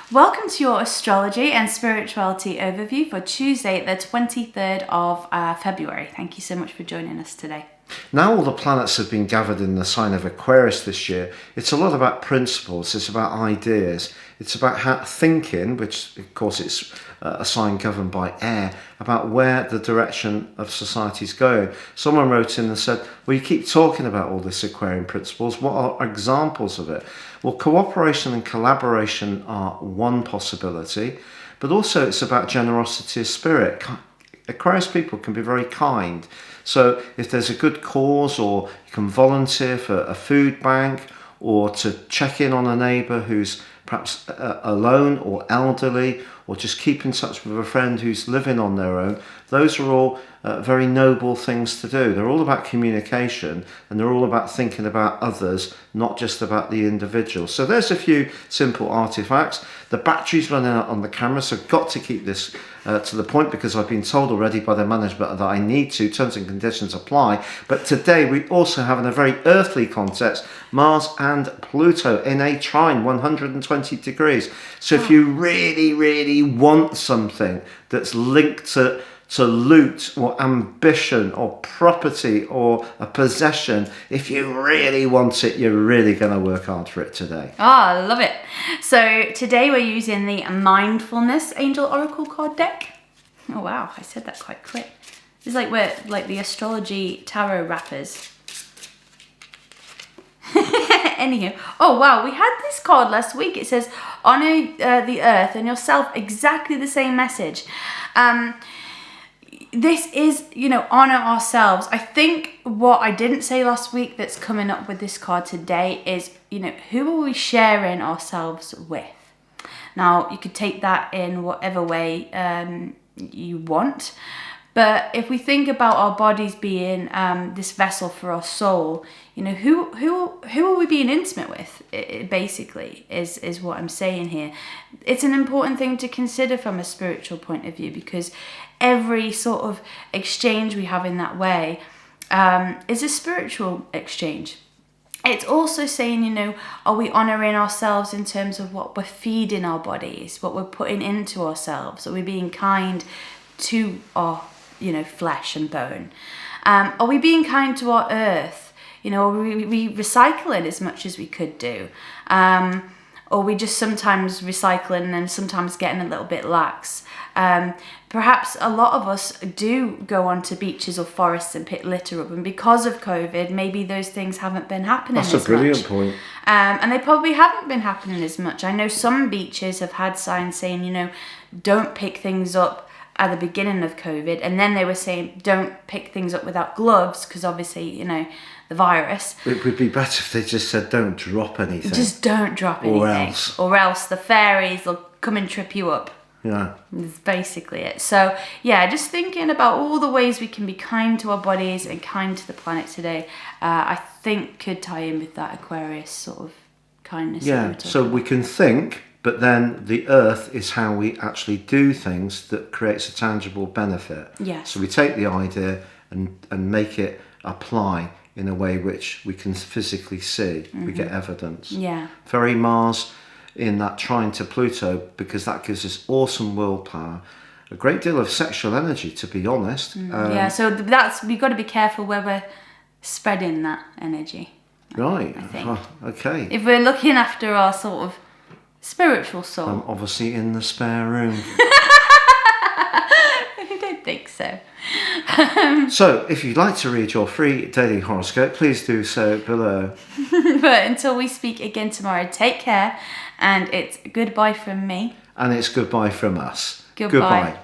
Welcome to your astrology and spirituality overview for Tuesday, the 23rd of February. Thank you so much for joining us today. Now all the planets have been gathered in the sign of Aquarius this year. It's a lot about principles, it's about ideas, it's about thinking, which of course it's a sign governed by air, about where the direction of society is going. Someone wrote in and said, well, you keep talking about all this Aquarian principles, what are examples of it? Well, cooperation and collaboration are one possibility, but also it's about generosity of spirit. Aquarius people can be very kind. So if there's a good cause, or you can volunteer for a food bank, or to check in on a neighbour who's perhaps alone or elderly, or just keep in touch with a friend who's living on their own, those are all very noble things to do. They're all about communication, and they're all about thinking about others, not just about the individual. So there's a few simple artifacts. The battery's running out on the camera, so I've got to keep this to the point, because I've been told already by the management that I need to. Terms and conditions apply. But today we also have, in a very earthly context, Mars and Pluto in a trine, 120 degrees. So if you really want something that's linked to loot or ambition or property or a possession, if you really want it, you're really going to work hard for it today. I love it. So today we're using the Mindfulness Angel Oracle card deck. Oh wow, I said that quite quick. It's like we're like the astrology tarot rappers. Anywho, oh wow, we had this card last week. It says, honor the earth and yourself, exactly the same message. This is, honor ourselves. I think what I didn't say last week that's coming up with this card today is, who are we sharing ourselves with? Now, you could take that in whatever way you want. But if we think about our bodies being this vessel for our soul, who are we being intimate with? It basically is what I'm saying here. It's an important thing to consider from a spiritual point of view, because every sort of exchange we have in that way is a spiritual exchange. It's also saying, are we honouring ourselves in terms of what we're feeding our bodies, what we're putting into ourselves? Are we being kind to our flesh and bone? Are we being kind to our earth? Are we recycling as much as we could do? Or we just sometimes recycling and sometimes getting a little bit lax? Perhaps a lot of us do go onto beaches or forests and pick litter up, and because of COVID, maybe those things haven't been happening as much. That's a brilliant point. And they probably haven't been happening as much. I know some beaches have had signs saying, don't pick things up at the beginning of COVID, and then they were saying don't pick things up without gloves, because obviously the virus. It would be better if they just said don't drop anything. Just don't drop anything, or else the fairies will come and trip you up. Yeah, that's basically it. So yeah, just thinking about all the ways we can be kind to our bodies and kind to the planet today, I think could tie in with that Aquarius sort of kindness. Yeah, so we can think, but then the earth is how we actually do things that creates a tangible benefit. Yeah. So we take the idea and make it apply in a way which we can physically see. Mm-hmm. We get evidence. Yeah. Very Mars in that trine to Pluto, because that gives us awesome willpower, a great deal of sexual energy, to be honest. Yeah, so we've got to be careful where we're spreading that energy. Right. I think. Oh, okay. If we're looking after our sort of spiritual soul. I'm obviously in the spare room. I don't think so. So, if you'd like to read your free daily horoscope, please do so below. But until we speak again tomorrow, take care, and it's goodbye from me. And it's goodbye from us. Goodbye.